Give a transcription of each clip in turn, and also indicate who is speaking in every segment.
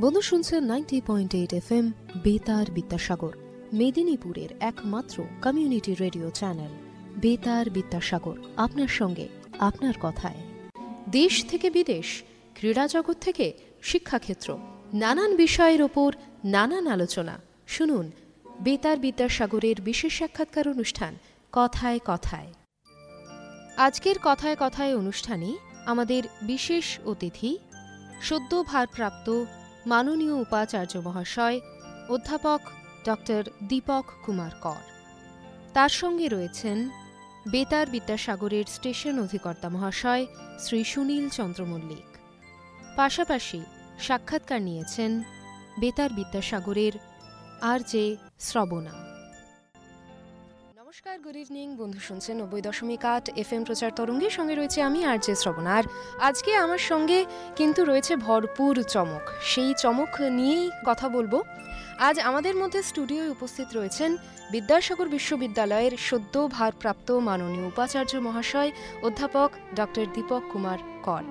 Speaker 1: বন্ধু শুনছেন 90.8 FM বেতার বিদ্যাসাগর, মেদিনীপুরের একমাত্র কমিউনিটি রেডিও চ্যানেল বেতার বিদ্যাসাগর। আপনার সঙ্গে, আপনার কথায়। দেশ থেকে বিদেশ, ক্রীড়া জগৎ থেকে শিক্ষাক্ষেত্র, নানান বিষয়ের ওপর নানান আলোচনা শুনুন বেতার বিদ্যাসাগরের বিশেষ সাক্ষাৎকার অনুষ্ঠান কথায় কথায়। আজকের কথায় কথায় অনুষ্ঠানে আমাদের বিশেষ অতিথি সদ্য ভারপ্রাপ্ত মাননীয় উপাচার্য মহাশয় অধ্যাপক ডক্টর দীপক কুমার কর। তার সঙ্গে রয়েছেন বেতার বিদ্যাসাগরের স্টেশন অধিকর্তা মহাশয় শ্রী সুনীল চন্দ্র মল্লিক। পাশাপাশি সাক্ষাৎকার নিয়েছেন বেতার বিদ্যাসাগরের আর.জে. শ্রবণা। নমস্কার, গুড ইভিনিং বন্ধু, শুনছেন 90.8 FM প্রচার তরঙ্গে। সঙ্গে রয়েছে আমি আর.জে. শ্রবণা। আর আজকে আমার সঙ্গে কিন্তু রয়েছে ভরপুর চমক। সেই চমক নিয়েই কথা বলবো। আজ আমাদের মধ্যে স্টুডিওয় উপস্থিত রয়েছেন বিদ্যাসাগর বিশ্ববিদ্যালয়ের সদ্য ভারপ্রাপ্ত মাননীয় উপাচার্য মহাশয় অধ্যাপক ডক্টর দীপক কুমার কর।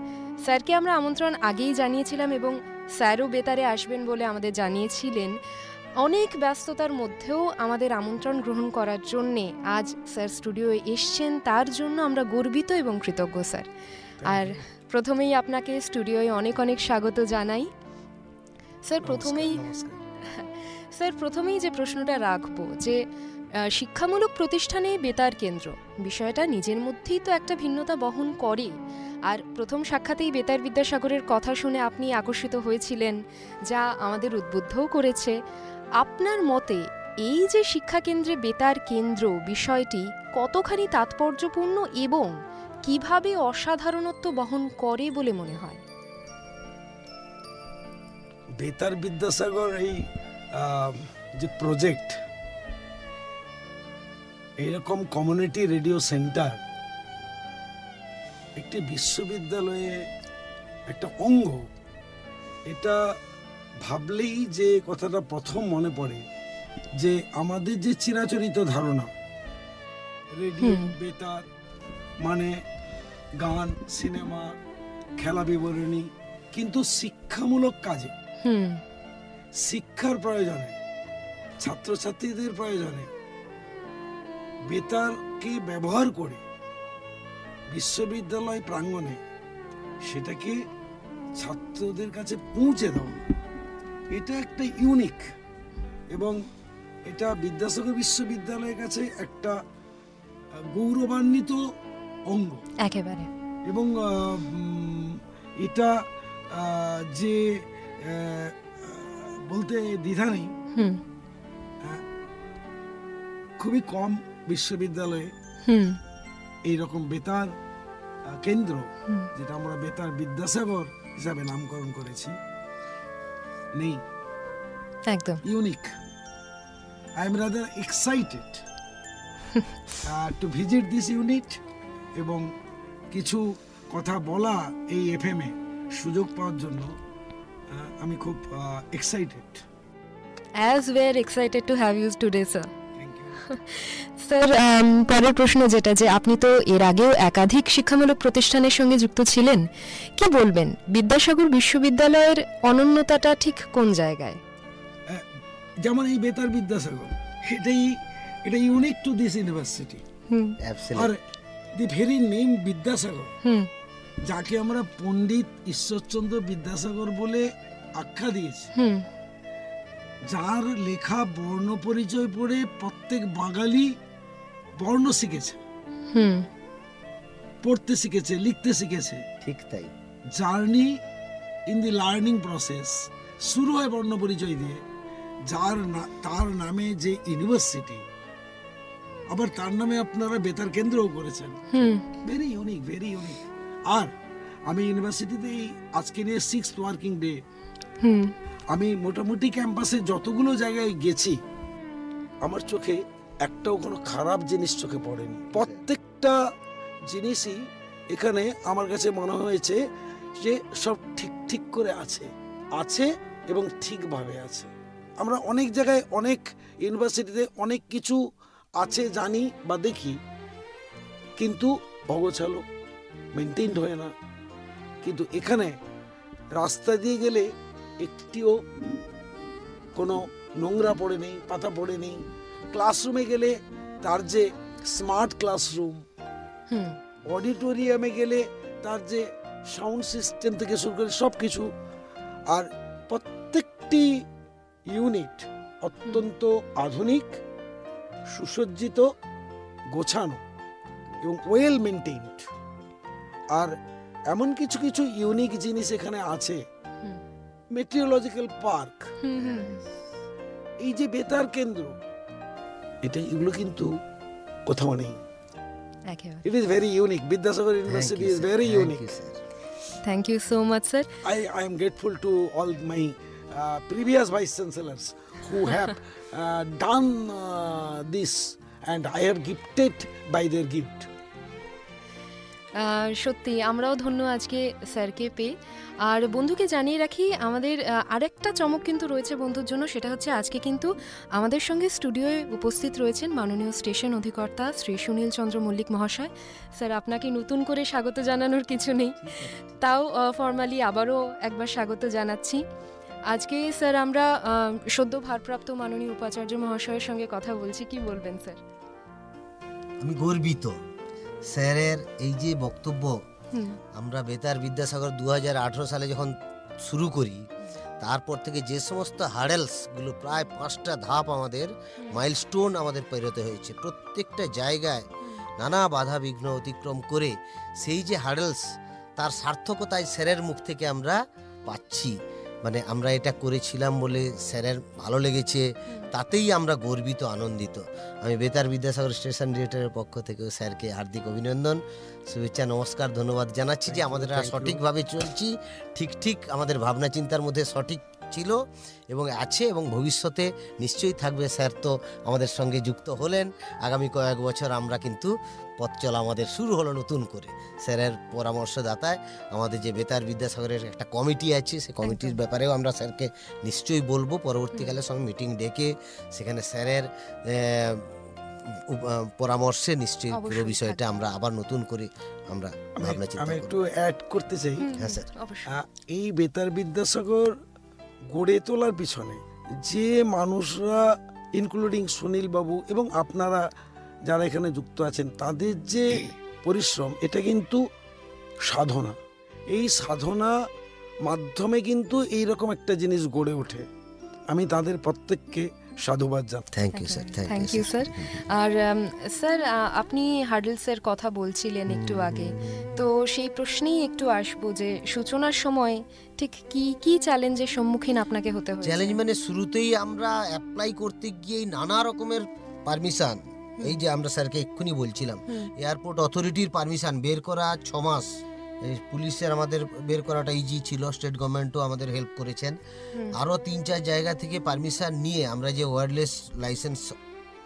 Speaker 1: স্যারকে আমরা আমন্ত্রণ আগেই জানিয়েছিলাম এবং স্যারও বেতারে আসবেন বলে আমাদের জানিয়েছিলেন। অনেক ব্যস্ততার মধ্যেও আমাদের আমন্ত্রণ গ্রহণ করার জন্যে আজ স্যার স্টুডিওয়ে এসছেন, তার জন্য আমরা গর্বিত এবং কৃতজ্ঞ স্যার। আর প্রথমেই আপনাকে স্টুডিওয়ে অনেক অনেক স্বাগত জানাই স্যার। প্রথমেই যে প্রশ্নটা রাখবো যে শিক্ষামূলক প্রতিষ্ঠানে বেতার কেন্দ্র বিষয়টা নিজের মধ্যেই তো একটা ভিন্নতা বহন করে। আর প্রথম সাক্ষাতেই বেতার বিদ্যাসাগরের কথা শুনে আপনি আকর্ষিত হয়েছিলেন, যা আমাদের উদ্বুদ্ধও করেছে। আপনার মতে এই যে শিক্ষাকেন্দ্রে বেতার কেন্দ্র বিষয়টি কতখানি তাৎপর্যপূর্ণ এবং কিভাবে অসাধারণত্ব বহন করে বলে মনে হয়?
Speaker 2: বেতার বিদ্যাসাগর এই যে প্রজেক্ট, এইরকম কমিউনিটি রেডিও সেন্টার একটি বিশ্ববিদ্যালয়ে একটা অঙ্গ, এটা ভাবলেই যে কথাটা প্রথম মনে পড়ে যে আমাদের যে চিরাচরিত ধারণা রেডিও বেতার মানে গান, সিনেমা, খেলা বিবরণী, কিন্তু শিক্ষামূলক কাজে, শিক্ষার প্রয়োজনে, ছাত্রছাত্রীদের প্রয়োজনে বেতারকে ব্যবহার করে বিশ্ববিদ্যালয় প্রাঙ্গণে সেটাকে ছাত্রদের কাছে পৌঁছে দেওয়া, এটা একটা ইউনিক এবং এটা বিদ্যাসাগর বিশ্ববিদ্যালয়ের কাছে একটা গৌরবান্বিত অঙ্গ
Speaker 1: একেবারে। এবং
Speaker 2: এটা যে বলতে দ্বিধা নেই, খুবই কম বিশ্ববিদ্যালয়ে এইরকম বেতার কেন্দ্র, যেটা আমরা বেতার বিদ্যাসাগর হিসাবে নামকরণ করেছি, নেই।
Speaker 1: একদম
Speaker 2: unique. I am rather excited to visit this unit এবং কিছু কথা বলা এই FM এ সুযোগ পাওয়ার জন্য আমি খুব excited.
Speaker 1: As we are excited to have you today, sir. Sir, পরের প্রশ্ন যেটা, যে আপনি তো এর আগেও একাধিক শিক্ষামূলক প্রতিষ্ঠানের সঙ্গে যুক্ত ছিলেন, কি বলবেন বিদ্যাসাগর বিশ্ববিদ্যালয়ের অনন্যতাটা ঠিক কোন জায়গায়?
Speaker 2: যেমন এই বেতার বিদ্যাসাগর, এটা ইউনিক টু দিস ইউনিভার্সিটি। আর দি ভেরি নেম বিদ্যাসাগর, যাকে আমরা পণ্ডিত ঈশ্বরচন্দ্র বিদ্যাসাগর বলে আখ্যা দিয়েছি, যার লেখা বর্ণ পরিচয় পড়ে প্রত্যেক বাঙালি বর্ণ শিখেছে, পড়তে শিখেছে, লিখতে শিখেছে। ঠিক তাই, journey in the learning process শুরু হয় বর্ণ পরিচয় দিয়ে। তার নামে যে ইউনিভার্সিটি, আবার তার নামে আপনারা বেতার কেন্দ্রও করেছেন, ভেরি ইউনিক, ভেরি ইউনিক। আর আমি ইউনিভার্সিটিতে আজকে নিয়ে 6th ওয়ার্কিং ডে, আমি মোটামুটি ক্যাম্পাসে যতগুলো জায়গায় গেছি, আমার চোখে একটাও কোনো খারাপ জিনিস চোখে পড়েনি। প্রত্যেকটা জিনিসই এখানে আমার কাছে মনে হয়েছে যে সব ঠিক করে আছে এবং ঠিকভাবে আছে। আমরা অনেক জায়গায়, অনেক ইউনিভার্সিটিতে অনেক কিছু আছে জানি বা দেখি, কিন্তু অগোছালো, মেনটেইনড হয় না। কিন্তু এখানে রাস্তা দিয়ে গেলে একটিও কোনো নোংরা পড়ে নেই, পাতা পড়ে নেই। ক্লাসরুমে গেলে তার যে স্মার্ট ক্লাসরুম,
Speaker 1: হুম
Speaker 2: অডিটোরিয়ামে গেলে তার যে সাউন্ড সিস্টেম থেকে শুরু করে সব কিছু, আর প্রত্যেকটি ইউনিট অত্যন্ত আধুনিক, সুসজ্জিত, গোছানো এবং ওয়েল মেনটেইনড। আর এমন কিছু কিছু ইউনিক জিনিস এখানে আছে।
Speaker 1: হুম
Speaker 2: মেটিওরোলজিক্যাল পার্ক,
Speaker 1: হুম হুম
Speaker 2: এই যে বেতার কেন্দ্র, এগুলো কিন্তু কোথাও নেই।
Speaker 1: একেবারে।
Speaker 2: It is very unique. Vidyasagar university is very unique.
Speaker 1: Thank you so much sir.
Speaker 2: I am grateful to all my previous vice chancellors who have done this, and I have gifted by their gift.
Speaker 1: সত্যি আমরাও ধন্য আজকে স্যারকে পেয়ে। আর বন্ধুকে জানিয়ে রাখি, আমাদের আরেকটা চমক কিন্তু রয়েছে বন্ধুর জন্য, সেটা হচ্ছে আজকে কিন্তু আমাদের সঙ্গে স্টুডিওয়ে উপস্থিত রয়েছেন মাননীয় স্টেশন অধিকর্তা শ্রী সুনীল চন্দ্র মল্লিক মহাশয়। স্যার, আপনাকে নতুন করে স্বাগত জানানোর কিছু নেই, তাও ফর্মালি আবারও একবার স্বাগত জানাচ্ছি। আজকে স্যার আমরা সদ্য ভারপ্রাপ্ত মাননীয় উপাচার্য মহাশয়ের সঙ্গে কথা বলছি, কি বলবেন স্যার?
Speaker 3: আমি গর্বিত স্যারের এই যে বক্তব্য।
Speaker 1: হুম
Speaker 3: আমরা বেতার বিদ্যাসাগর 2018 সালে যখন শুরু করি, তারপর থেকে যে সমস্ত হার্ডেলসগুলো, প্রায় 5টা ধাপ আমাদের মাইলস্টোন আমাদের পেরোতে হয়েছে, প্রত্যেকটা জায়গায় নানা বাধা বিঘ্ন অতিক্রম করে সেই যে হার্ডেলস, তার সার্থকতায় স্যারের মুখ থেকে আমরা পাচ্ছি। মানে আমরা এটা করেছিলাম বলে স্যারের ভালো লেগেছে, তাতেই আমরা গর্বিত, আনন্দিত। আমি বেতার বিদ্যাসাগর স্টেশন ডিরেক্টরের পক্ষ থেকেও স্যারকে হার্দিক অভিনন্দন, শুভেচ্ছা, নমস্কার, ধন্যবাদ জানাচ্ছি যে আমাদের সঠিকভাবে চলছি, ঠিক আমাদের ভাবনা চিন্তার মধ্যে সঠিক ছিল এবং আছে এবং ভবিষ্যতে নিশ্চয়ই থাকবে। স্যার তো আমাদের সঙ্গে যুক্ত হলেন, আগামী কয়েক বছর আমরা কিন্তু পথ চলা আমাদের শুরু হলো নতুন করে। স্যারের পরামর্শদাতায় আমাদের যে বেতার বিদ্যাসাগরের একটা কমিটি আছে, সেই কমিটির ব্যাপারেও আমরা স্যারকে নিশ্চয়ই বলবো পরবর্তীকালে, সঙ্গে মিটিং ডেকে সেখানে স্যারের পরামর্শে নিশ্চয়ই পুরো বিষয়টা আমরা আবার নতুন করে আমরা ভাবনা চিন্তা
Speaker 2: আমি
Speaker 3: করব।
Speaker 2: একটু অ্যাড করতে চাই।
Speaker 3: হ্যাঁ স্যার।
Speaker 2: এই বেতার বিদ্যাসাগর গড়ে তোলার পিছনে যে মানুষরা, ইনক্লুডিং সুনীল বাবু এবং আপনারা যারা এখানে যুক্ত আছেন, তাদের যে পরিশ্রম, এটা কিন্তু সাধনা। এই সাধনা মাধ্যমে কিন্তু এইরকম একটা জিনিস গড়ে ওঠে। আমি তাদের প্রত্যেককে সাধুবাদ জানাই।
Speaker 3: Thank you sir.
Speaker 1: Thank you sir. আর স্যার, আপনি হার্ডেলসের কথা বলছিলেন একটু আগে, তো সেই প্রশ্নেই একটু আসবো যে সূচনার সময় ঠিক কি কি চ্যালেঞ্জের সম্মুখীন আপনাকে হতে হয়েছে?
Speaker 3: চ্যালেঞ্জ মানে শুরুতেই আমরা অ্যাপ্লাই করতে গিয়ে নানা রকমের পারমিশন, এই যে আমরা স্যারকে এক্ষুনি বলছিলাম, এয়ারপোর্ট অথরিটির পারমিশন বের করা 6 মাস, পুলিশের আমাদের বের করাটা ইজি ছিল, স্টেট গভর্নমেন্টও আমাদের হেল্প করেছেন। আরও 3-4 জায়গা থেকে পারমিশন নিয়ে আমরা যে ওয়্যারলেস লাইসেন্স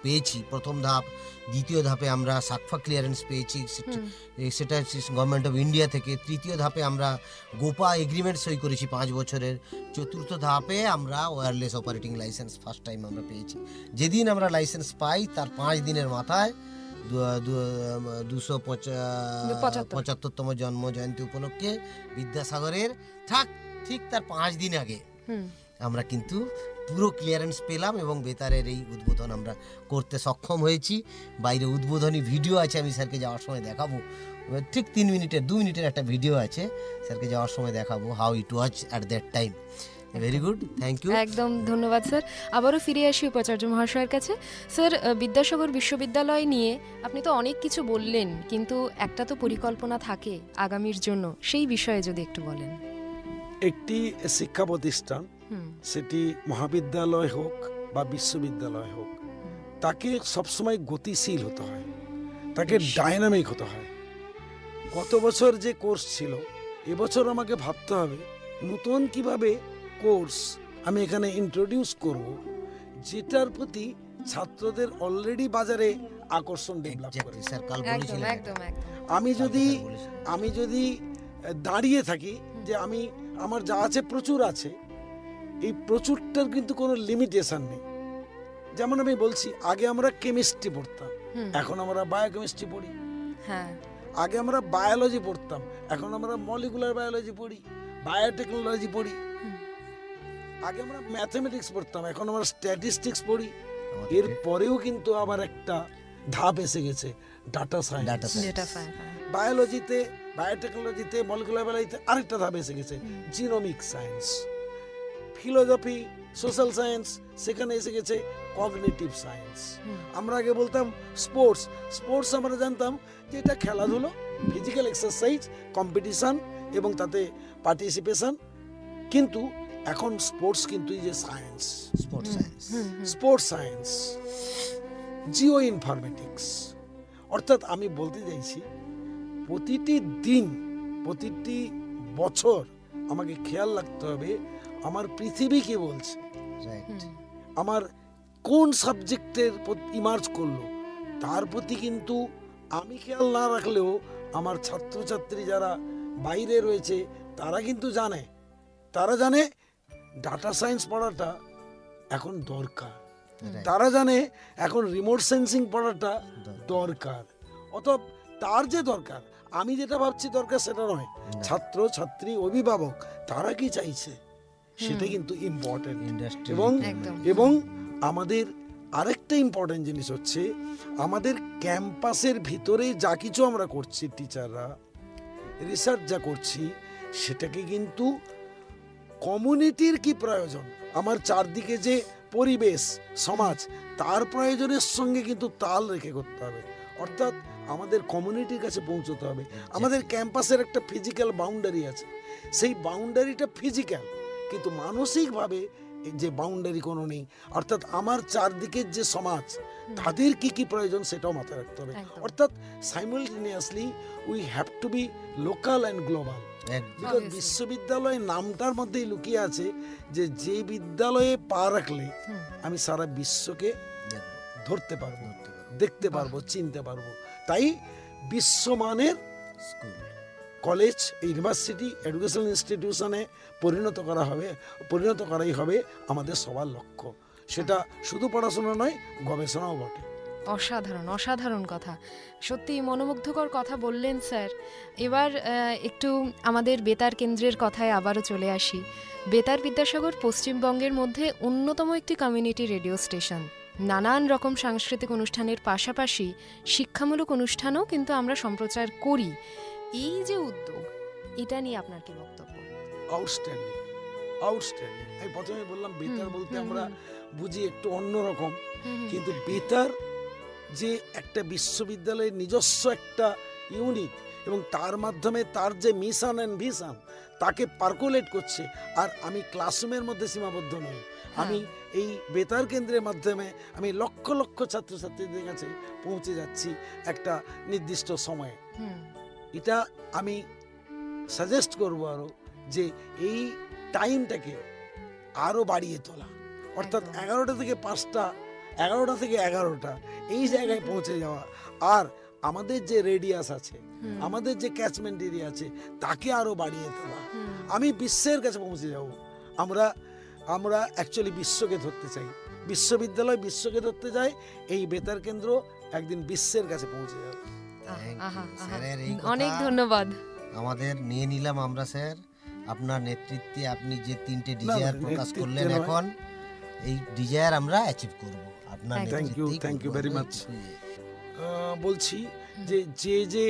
Speaker 3: পেয়েছি প্রথম ধাপ, দ্বিতীয় ধাপে আমরা সাকফা ক্লিয়ারেন্স পেয়েছি, সেটা গভর্নমেন্ট অফ ইন্ডিয়া থেকে। তৃতীয় ধাপে আমরা গোপা এগ্রিমেন্ট সই করেছি 5 বছরের। চতুর্থ ধাপে আমরা wireless operating licence first time আমরা পেয়েছি। যেদিন আমরা লাইসেন্স পাই তার 5 দিনের মাথায় 275তম জন্ম জয়ন্তী উপলক্ষে বিদ্যাসাগরের ঠিক তার 5 দিন আগে আমরা কিন্তু পুরো ক্লিয়ারেন্স পেলাম এবং বেতারের এই উদ্বোধন আমরা করতে সক্ষম হয়েছি। বাইরে উদ্বোধনী ভিডিও আছে, আমি স্যারকে যাওয়ার সময় দেখাবো, ঠিক 2 মিনিটের একটা ভিডিও আছে, স্যারকে যাওয়ার সময় দেখাবো, how it was at that time. Very good, thank you.
Speaker 1: একদম ধন্যবাদ স্যার। আবারও ফিরে আসি উপাচার্য মহাশয়ের কাছে। স্যার, বিদ্যাসাগর বিশ্ববিদ্যালয় নিয়ে আপনি তো অনেক কিছু বললেন, কিন্তু একটা তো পরিকল্পনা থাকে আগামীর জন্য, সেই বিষয়ে যদি একটু বলেন।
Speaker 2: একটি শিক্ষা প্রতিষ্ঠান, সেটি মহাবিদ্যালয় হোক বা বিশ্ববিদ্যালয় হোক, তাকে সবসময় গতিশীল হতে হয়, তাকে ডাইনামিক হতে হয়। গত বছর যে কোর্স ছিল, এবছর আমাকে ভাবতে হবে নতুন কিভাবে কোর্স আমি এখানে ইন্ট্রোডিউস করব, যেটার প্রতি ছাত্রদের অলরেডি বাজারে আকর্ষণ ডেভেলপ করে। আমি যদি দাঁড়িয়ে থাকি যে আমার যা আছে প্রচুর আছে, এই প্রচুরটার কিন্তু কোনো লিমিটেশন নেই। যেমন আমি বলছি, আগে আমরা কেমিস্ট্রি পড়তাম, এখন আমরা বায়োকেমিস্ট্রি পড়ি। আগে আমরা বায়োলজি পড়তাম, এখন আমরা মলিকুলার বায়োলজি পড়ি, বায়োটেকনোলজি পড়ি। আগে আমরা ম্যাথমেটিক্স পড়তাম, এখন আমরা স্ট্যাটিস্টিক্স পড়ি।
Speaker 3: আমাদের
Speaker 2: এর পরেও কিন্তু আবার একটা ধাপ এসে গেছে, ডাটা সায়েন্স।
Speaker 3: Data science.
Speaker 1: যেটা ফাইন
Speaker 2: বায়োলজিতে, বায়োটেকনোলজিতে, মলিকুলার বায়োলজিতে আরেকটা ধাপ এসে গেছে, genomic science. Philosophy, social science, সেখানে এসে গেছে কগনিটিভ সায়েন্স। আমরা আগে বলতাম স্পোর্টস, স্পোর্টস আমরা জানতাম যে এটা খেলাধুলো, ফিজিক্যাল এক্সারসাইজ, কম্পিটিশন এবং তাতে পার্টিসিপেশন। কিন্তু এখন স্পোর্টস কিন্তু এই যে science,
Speaker 3: sports science,
Speaker 2: sports science, Jio informatics. অর্থাৎ আমি বলতে চাইছি প্রতিটি দিন, প্রতিটি বছর আমাকে খেয়াল রাখতে হবে আমার পৃথিবী কি বলছে,
Speaker 3: রাইট।
Speaker 2: আমার কোন সাবজেক্টের ইমার্জ করলো, তার প্রতি কিন্তু আমি খেয়াল না রাখলেও আমার ছাত্রছাত্রী যারা বাইরে রয়েছে তারা কিন্তু জানে, তারা জানে ডাটা সায়েন্স পড়াটা এখন দরকার, তারা জানে এখন রিমোট সেন্সিং পড়াটা দরকার। অতএব তার যে দরকার, আমি যেটা ভাবছি দরকার সেটা নয়, ছাত্র ছাত্রী অভিভাবক তারা কি চাইছে সেটা কিন্তু ইম্পর্টেন্ট।
Speaker 3: ইন্ডাস্ট্রি
Speaker 2: এবং
Speaker 1: একদম।
Speaker 2: এবং আমাদের আরেকটা ইম্পর্টেন্ট জিনিস হচ্ছে আমাদের ক্যাম্পাসের ভিতরে যা কিছু আমরা করছি, টিচাররা রিসার্চ যা করছি, সেটাকে কিন্তু কমিউনিটির কি প্রয়োজন, আমার চারদিকে যে পরিবেশ সমাজ তার প্রয়োজনের সঙ্গে কিন্তু তাল রেখে করতে হবে। অর্থাৎ আমাদের কমিউনিটির কাছে পৌঁছতে হবে। আমাদের ক্যাম্পাসের একটা ফিজিক্যাল বাউন্ডারি আছে, সেই বাউন্ডারিটা ফিজিক্যাল, কিন্তু মানসিকভাবে যে বাউন্ডারি কোনো নেই। অর্থাৎ আমার চারদিকের যে সমাজ তাদের কি কি প্রয়োজন সেটাও মাথায় রাখতে হবে।
Speaker 1: একদম।
Speaker 2: অর্থাৎ simultaneously we have to be local and global. Because
Speaker 1: Obviously.
Speaker 2: বিশ্ববিদ্যালয় নামটার মধ্যেই লুকিয়ে আছে যে বিদ্যালয়ে পা রাখলে আমি সারা বিশ্বকে ধরতে পারবো, দেখতে পারবো, চিনতে পারবো। তাই বিশ্বমানের
Speaker 3: স্কুল,
Speaker 2: কলেজ, ইউনিভার্সিটি, এডুকেশনাল ইনস্টিটিউশনে পরিণত করাই হবে আমাদের সবার লক্ষ্য। সেটা শুধু পড়াশোনা নয়, গবেষণাও বটে।
Speaker 1: অসাধারণ অসাধারণ কথা, সত্যি মনোমুগ্ধকর কথা বললেন স্যার। এবার একটু আমাদের বেতার কেন্দ্রের কথায় আবারও চলে আসি। বেতার বিদ্যাসাগর পশ্চিমবঙ্গের মধ্যে অন্যতম একটি কমিউনিটি রেডিও স্টেশন। নানান রকম সাংস্কৃতিক অনুষ্ঠানের পাশাপাশি শিক্ষামূলক অনুষ্ঠানও কিন্তু আমরা সম্প্রচার করি। এই যে উদ্যোগ, এটা নিয়ে আপনার কি বক্তব্য?
Speaker 2: Outstanding, outstanding. আমি প্রথমে বললাম বেতার বলতে আমরা বুঝি একটু অন্যরকম, কিন্তু বেতার যে একটা বিশ্ববিদ্যালয়ের নিজস্ব একটা ইউনিট এবং তার মাধ্যমে তার যে মিশন অ্যান্ড ভিশন তাকে পার্কুলেট করছে। আর আমি ক্লাসরুমের মধ্যে সীমাবদ্ধ নই, আমি এই বেতার কেন্দ্রের মাধ্যমে আমি লক্ষ লক্ষ ছাত্রছাত্রীদের কাছে পৌঁছে যাচ্ছি একটা নির্দিষ্ট সময়ে। এটা আমি সাজেস্ট করবো আরো যে এই টাইমটাকে আরো বাড়িয়ে তোলা, অর্থাৎ
Speaker 1: একদম।
Speaker 2: 11টা থেকে 5টা, 11টা থেকে 11টা এই জায়গায় পৌঁছে যাওয়া। আর আমাদের যে রেডিয়াস আছে, আমাদের যে ক্যাচমেন্ট এরিয়া আছে, তাকে আরো বাড়িয়ে তোলা। আমি বিশ্বের কাছে পৌঁছে যাব। আমরা অ্যাকচুয়ালি বিশ্বকে ধরতে চাই, বিশ্ববিদ্যালয় বিশ্বকে ধরতে চাই, এই বেতার কেন্দ্র একদিন বিশ্বের কাছে পৌঁছে যাবে।
Speaker 3: স্যারের এই
Speaker 1: অনেক
Speaker 3: কথা
Speaker 1: ধন্যবাদ।
Speaker 3: আমাদের নিয়ে নিলাম আমরা স্যার। আপনার নেতৃত্বে আপনি যে 3টে ডিজায়ার প্রকাশ
Speaker 2: নেতৃত্বে
Speaker 3: করলেন,
Speaker 2: নয়।
Speaker 3: এখন এই ডিজায়ার আমরা অ্যাচিভ করব আপনার
Speaker 2: Thank you,
Speaker 3: নেতৃত্বেই
Speaker 2: thank you
Speaker 3: করব।
Speaker 2: very much. বলছি যে যে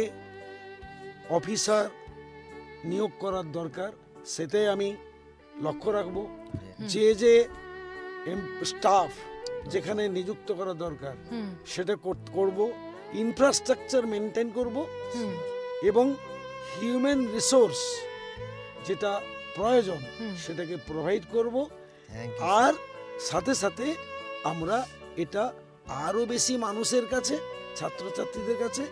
Speaker 2: অফিসার নিয়োগ করার দরকার সেটাই আমি লক্ষ্য রাখবো। যে স্টাফ যেখানে নিযুক্ত করা দরকার সেটা করব, ইনফ্রাস্ট্রাকচার মেনটেন করব এবং হিউম্যান রিসোর্স যেটা প্রয়োজন সেটাকে প্রোভাইড করব।
Speaker 3: Thank you,
Speaker 2: আর সাথে সাথে আমরা এটা আরো বেশি মানুষের কাছে, ছাত্রছাত্রীদের কাছে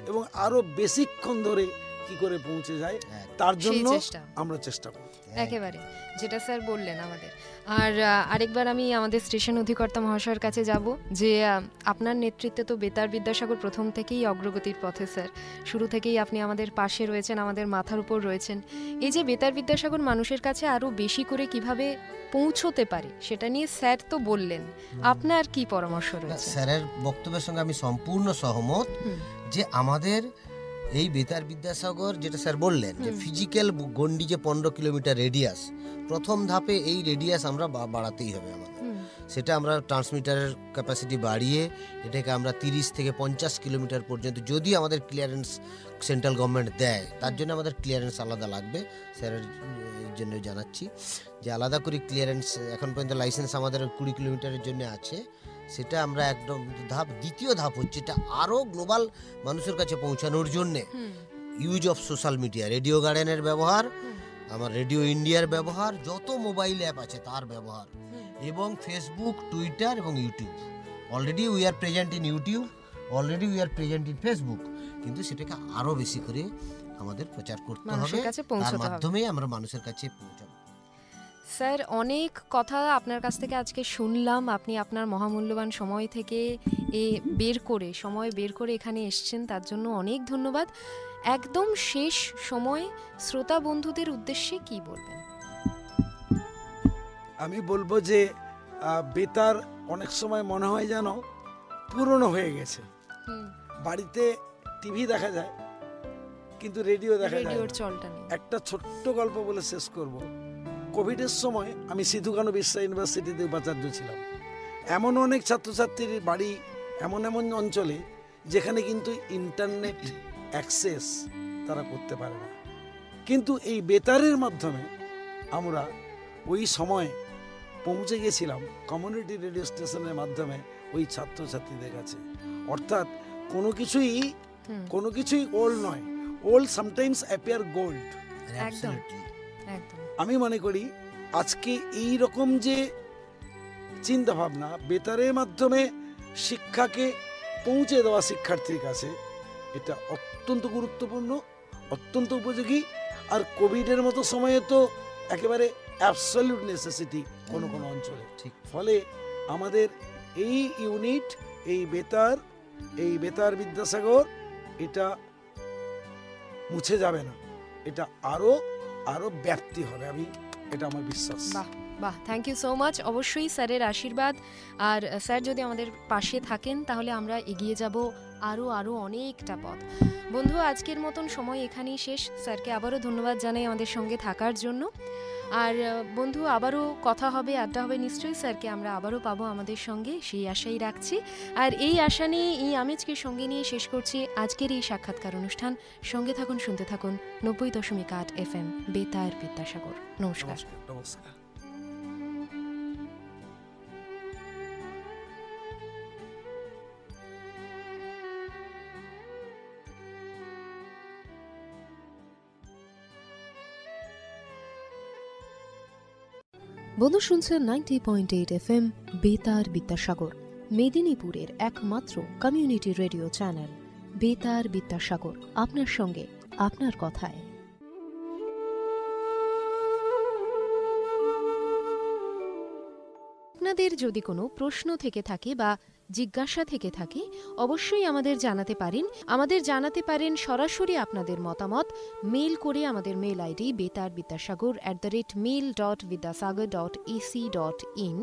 Speaker 2: এবং আরো বেশিক্ষণ ধরে কি করে পৌঁছে যায় তার জন্য
Speaker 1: চেষ্টা।
Speaker 2: আমরা চেষ্টা করব।
Speaker 1: একেবারে যেটা স্যার বললেন আমাদের। আর আরেকবার আমি আমাদের স্টেশন অধিকর্তা মহাশয়ের কাছে যাব যে আপনার নেতৃত্বে তো বেতার বিদ্যাসাগর প্রথম থেকেই অগ্রগতির পথে স্যার, শুরু থেকেই আপনি আমাদের পাশে রয়েছেন, আমাদের মাথার উপর রয়েছেন। এই যে বেতার বিদ্যাসাগর মানুষের কাছে আরও বেশি করে কিভাবে পৌঁছতে পারে সেটা নিয়ে স্যার তো বললেন, আপনার কি পরামর্শ রয়েছে?
Speaker 3: স্যারের বক্তব্যের সঙ্গে আমি সম্পূর্ণ সহমত যে আমাদের এই বেতার বিদ্যাসাগর যেটা স্যার বললেন যে ফিজিক্যাল গন্ডি যে 15 কিলোমিটার রেডিয়াস, প্রথম ধাপে এই রেডিয়াস আমরা বাড়াতেই হবে আমাদের। সেটা আমরা ট্রান্সমিটারের ক্যাপাসিটি বাড়িয়ে এটাকে আমরা 30 থেকে 50 কিলোমিটার পর্যন্ত, যদি আমাদের ক্লিয়ারেন্স সেন্ট্রাল গভর্নমেন্ট দেয়, তার জন্য আমাদের ক্লিয়ারেন্স আলাদা লাগবে। স্যারের জন্য জানাচ্ছি যে আলাদা করে ক্লিয়ারেন্স, এখন পর্যন্ত লাইসেন্স আমাদের 20 কিলোমিটারের জন্য আছে, সেটা আমরা একদম ধাপ। দ্বিতীয় ধাপ হচ্ছে এটা আরও গ্লোবাল মানুষের কাছে পৌঁছানোর জন্যে use of social media, radio গার্ডেনের ব্যবহার, আমার রেডিও ইন্ডিয়ার ব্যবহার, যত মোবাইল অ্যাপ আছে তার ব্যবহার, এবং ফেসবুক, টুইটার এবং YouTube. Already we are present in YouTube, already we are present in Facebook, কিন্তু সেটাকে আরও বেশি করে আমাদের প্রচার করতে হবে, তার মাধ্যমেই আমরা মানুষের কাছে পৌঁছাবো।
Speaker 1: স্যার, অনেক কথা আপনার কাছ থেকে আজকে শুনলাম। আপনি আপনার মহামূল্যবান সময় থেকে সময় বের করে এখানে এসেছেন, তার জন্য অনেক ধন্যবাদ। একদম শেষ সময় শ্রোতা বন্ধুদের উদ্দেশ্যে কি বলবেন?
Speaker 2: আমি বলবো যে বেতার অনেক সময় মনে হয় যেন পুরনো হয়ে গেছে। বাড়িতে টিভি দেখা যায় কিন্তু রেডিও দেখা যায় না। একটা ছোট্ট গল্প বলে শেষ করব। কোভিডের সময় আমি সিধু কানু বিশ্ব ইউনিভার্সিটিতে উপাচার্য ছিলাম। এমন অনেক ছাত্রছাত্রীর বাড়ি এমন এমন অঞ্চলে যেখানে কিন্তু ইন্টারনেট অ্যাক্সেস তারা করতে পারে না, কিন্তু এই বেতারের মাধ্যমে আমরা ওই সময় পৌঁছে গেছিলাম কমিউনিটি রেডিও স্টেশনের মাধ্যমে ওই ছাত্রছাত্রীদের কাছে। অর্থাৎ কোনো কিছুই ওল্ড নয়, ওল্ড সামটাইমস অ্যাপিয়ার গোল্ড। আমি মনে করি আজকে এই রকম যে চিন্তা ভাবনা বেতারের মাধ্যমে শিক্ষাকে পৌঁছে দেওয়া শিক্ষার্থীর কাছে, এটা অত্যন্ত গুরুত্বপূর্ণ, অত্যন্ত উপযোগী। আর কোভিডের মতো সময়ে তো একেবারে অ্যাবসলিউট নেসেসিটি কোনো কোনো অঞ্চলে। ঠিক, ফলে আমাদের এই ইউনিট, এই বেতার বিদ্যাসাগর, এটা মুছে যাবে না, এটা আরো ব্যাপ্তি হবে, এটা আমার বিশ্বাস।
Speaker 1: বাহ, থ্যাংক ইউ সো মাচ। অবশ্যই স্যারের আশীর্বাদ আর স্যার যদি আমাদের পাশে থাকেন তাহলে আমরা এগিয়ে যাব আরও অনেকটা পথ। বন্ধু, আজকের মতন সময় এখানেই শেষ। স্যারকে আবারও ধন্যবাদ জানাই আমাদের সঙ্গে থাকার জন্য। আর বন্ধু, আবারও কথা হবে, আড্ডা হবে নিশ্চয়ই। স্যারকে আমরা আবারও পাবো আমাদের সঙ্গে, সেই আশাই রাখছি। আর এই আশা নিয়ে, এই আমেজকে সঙ্গে নিয়ে শেষ করছি আজকের এই সাক্ষাৎকার অনুষ্ঠান। সঙ্গে থাকুন, শুনতে থাকুন 90.8 FM বেতার বিদ্যাসাগর। নমস্কার। বন্ধু, শুনছেন 90.8 FM বেতার বিদ্যাসাগর, মেদিনীপুরের একমাত্র কমিউনিটি রেডিও চ্যানেল বেতার বিদ্যাসাগর। আপনার সঙ্গে, আপনার কথায়। আপনাদের যদি কোনো প্রশ্ন থেকে থাকে বা জিজ্ঞাসা থেকে থাকে, অবশ্যই আমাদের জানাতে পারেন সরাসরি আপনাদের মতামত মেল করে। আমাদের মেল আইডি betar@mail.vidyasagar.ac.in।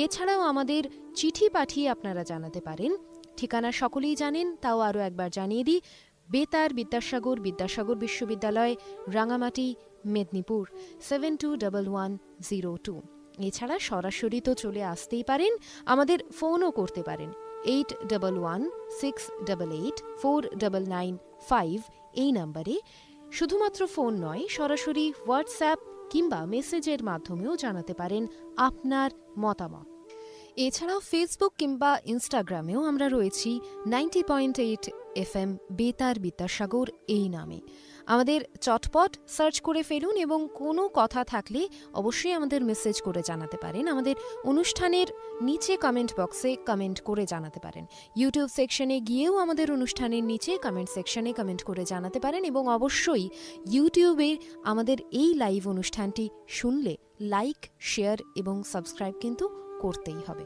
Speaker 1: এছাড়াও আমাদের চিঠি পাঠিয়ে আপনারা জানাতে পারেন। ঠিকানা সকলেই জানেন, তাও আরও একবার জানিয়ে দিই। বেতার বিদ্যাসাগর, বিদ্যাসাগর বিশ্ববিদ্যালয়, রাঙামাটি, মেদিনীপুর 721102। এছাড়া সরাসরি তো চলে আসতেই পারেন, আমাদের ফোনও করতে পারেন 8116884995 এই নাম্বারে। শুধুমাত্র ফোন নয়, সরাসরি হোয়াটসঅ্যাপ কিংবা মেসেজের মাধ্যমেও জানাতে পারেন আপনার মতামত। এছাড়াও ফেসবুক কিংবা ইনস্টাগ্রামেও আমরা রয়েছি 90.8 FM বেতার বিদ্যাসাগর এই নামে। আমাদের চটপট সার্চ করে ফেলুন এবং কোনো কথা থাকলে অবশ্যই আমাদের মেসেজ করে জানাতে পারেন। আমাদের অনুষ্ঠানের নিচে কমেন্ট বক্সে কমেন্ট করে জানাতে পারেন। ইউটিউব সেকশনে গিয়েও আমাদের অনুষ্ঠানের নিচে কমেন্ট সেকশনে কমেন্ট করে জানাতে পারেন। এবং অবশ্যই ইউটিউবে আমাদের এই লাইভ অনুষ্ঠানটি শুনলে লাইক, শেয়ার এবং সাবস্ক্রাইব কিন্তু করতেই হবে।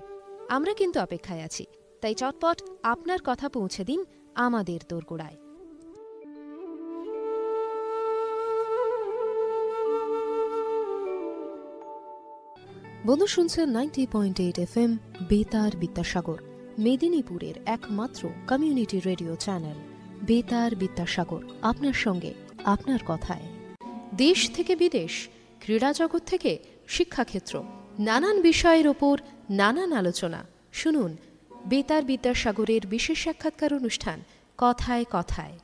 Speaker 1: আমরা কিন্তু অপেক্ষায় আছি, তাই চটপট আপনার কথা পৌঁছে দিন আমাদের দোরগোড়ায়। বন্ধু, শুনছেন 90.8 FM বেতার বিদ্যাসাগর, মেদিনীপুরের একমাত্র কমিউনিটি রেডিও চ্যানেল বেতার বিদ্যাসাগর, আপনার সঙ্গে আপনার কথায়। দেশ থেকে বিদেশ, ক্রীড়া জগৎ থেকে শিক্ষাক্ষেত্র, নানান বিষয়ের ওপর নানান আলোচনা। শুনুন বেতার বিদ্যাসাগরের বিশেষ সাক্ষাৎকার অনুষ্ঠান কথায় কথায়।